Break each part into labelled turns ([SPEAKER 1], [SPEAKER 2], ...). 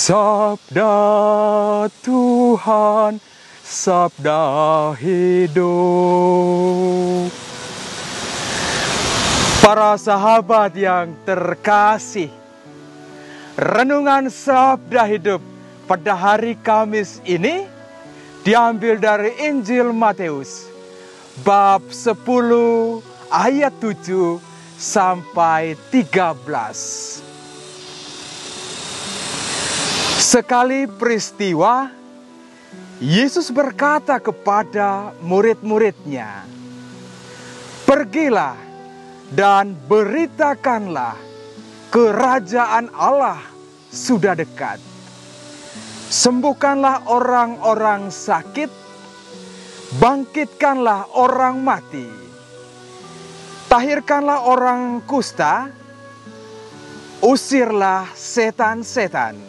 [SPEAKER 1] Sabda Tuhan, sabda hidup. Para sahabat yang terkasih, renungan sabda hidup pada hari Kamis ini diambil dari Injil Matius bab 10 ayat 7 sampai 13. Sekali peristiwa, Yesus berkata kepada murid-muridnya, "Pergilah dan beritakanlah, kerajaan Allah sudah dekat. Sembuhkanlah orang-orang sakit, bangkitkanlah orang mati, tahirkanlah orang kusta, usirlah setan-setan.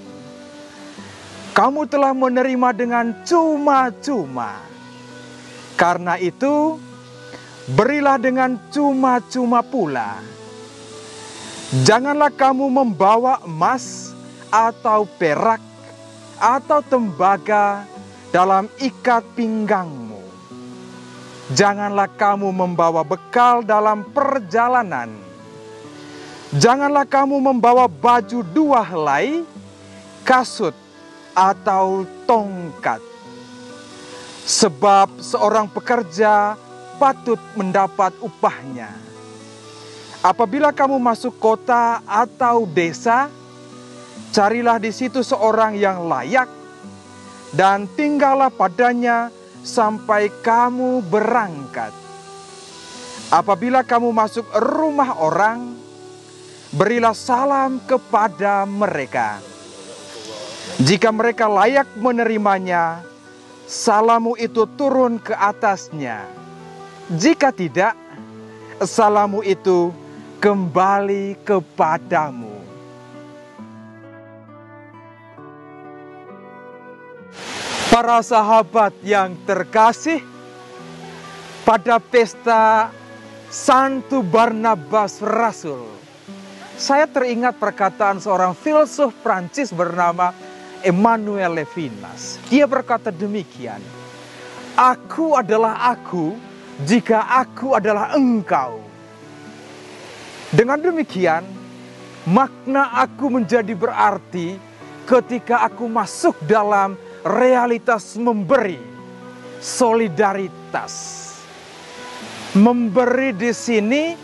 [SPEAKER 1] Kamu telah menerima dengan cuma-cuma. Karena itu, berilah dengan cuma-cuma pula. Janganlah kamu membawa emas atau perak atau tembaga dalam ikat pinggangmu. Janganlah kamu membawa bekal dalam perjalanan. Janganlah kamu membawa baju 2 helai, kasut, atau tongkat. Sebab seorang pekerja patut mendapat upahnya. Apabila kamu masuk kota atau desa, carilah di situ seorang yang layak dan tinggallah padanya sampai kamu berangkat. Apabila kamu masuk rumah orang, berilah salam kepada mereka. Jika mereka layak menerimanya, salammu itu turun ke atasnya. Jika tidak, salammu itu kembali kepadamu." Para sahabat yang terkasih, pada pesta Santo Barnabas Rasul, saya teringat perkataan seorang filsuf Prancis bernama Emmanuel Levinas. Dia berkata demikian, "Aku adalah aku jika aku adalah engkau." Dengan demikian, makna aku menjadi berarti ketika aku masuk dalam realitas memberi, solidaritas. Memberi di sini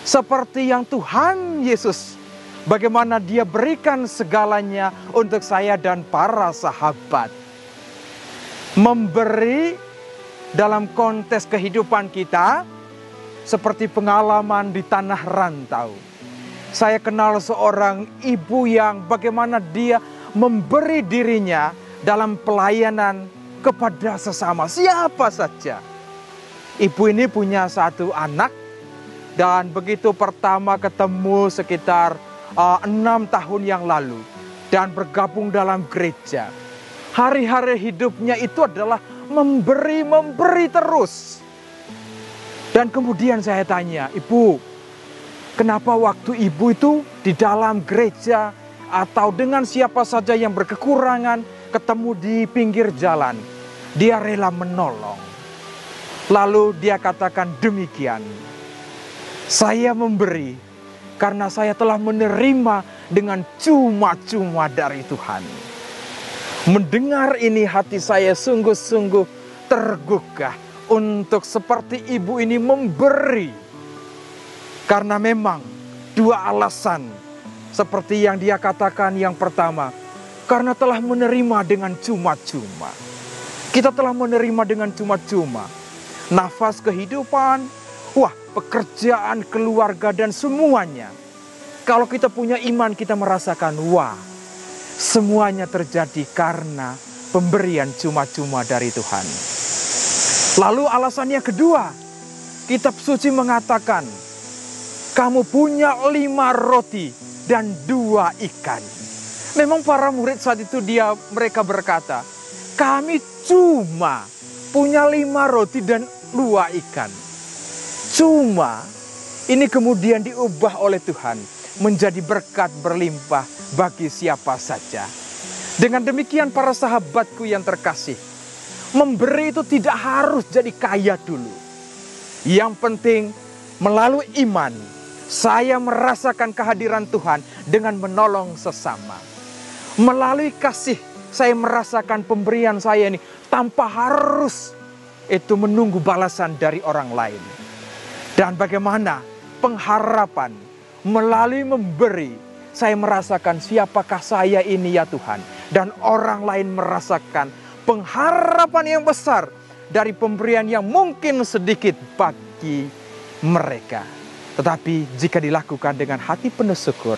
[SPEAKER 1] seperti yang Tuhan Yesus, bagaimana Dia berikan segalanya untuk saya dan para sahabat. Memberi dalam konteks kehidupan kita seperti pengalaman di tanah rantau. Saya kenal seorang ibu yang bagaimana dia memberi dirinya dalam pelayanan kepada sesama, siapa saja. Ibu ini punya 1 anak, dan begitu pertama ketemu sekitar 6 tahun yang lalu dan bergabung dalam gereja, hari-hari hidupnya itu adalah memberi terus. Dan kemudian saya tanya, "Ibu, kenapa waktu ibu itu di dalam gereja atau dengan siapa saja yang berkekurangan, ketemu di pinggir jalan, dia rela menolong?" Lalu dia katakan demikian, "Saya memberi karena saya telah menerima dengan cuma-cuma dari Tuhan." Mendengar ini hati saya sungguh-sungguh tergugah untuk seperti ibu ini memberi. Karena memang 2 alasan seperti yang dia katakan. Yang pertama, karena telah menerima dengan cuma-cuma. Kita telah menerima dengan cuma-cuma. Nafas kehidupan, pekerjaan, keluarga, dan semuanya. Kalau kita punya iman, kita merasakan, semuanya terjadi karena pemberian cuma-cuma dari Tuhan. Lalu alasan yang kedua, kitab suci mengatakan, kamu punya 5 roti dan 2 ikan. Memang para murid saat itu mereka berkata, kami cuma punya 5 roti dan 2 ikan. Cuma ini kemudian diubah oleh Tuhan menjadi berkat berlimpah bagi siapa saja. Dengan demikian para sahabatku yang terkasih, memberi itu tidak harus jadi kaya dulu. Yang penting melalui iman, saya merasakan kehadiran Tuhan dengan menolong sesama. Melalui kasih, saya merasakan pemberian saya ini tanpa harus itu menunggu balasan dari orang lain. Dan bagaimana pengharapan melalui memberi, saya merasakan siapakah saya ini ya Tuhan. Dan orang lain merasakan pengharapan yang besar dari pemberian yang mungkin sedikit bagi mereka. Tetapi jika dilakukan dengan hati penuh syukur,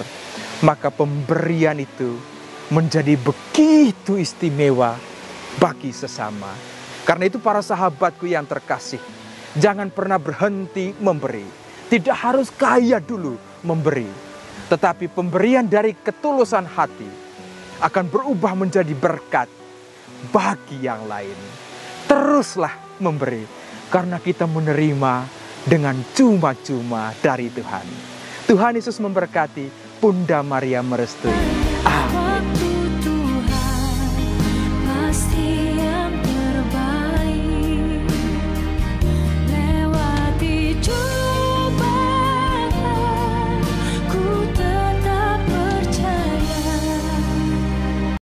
[SPEAKER 1] maka pemberian itu menjadi begitu istimewa bagi sesama. Karena itu para sahabatku yang terkasih, jangan pernah berhenti memberi. Tidak harus kaya dulu memberi. Tetapi pemberian dari ketulusan hati akan berubah menjadi berkat bagi yang lain. Teruslah memberi, karena kita menerima dengan cuma-cuma dari Tuhan. Tuhan Yesus memberkati, Bunda Maria merestui. Amin.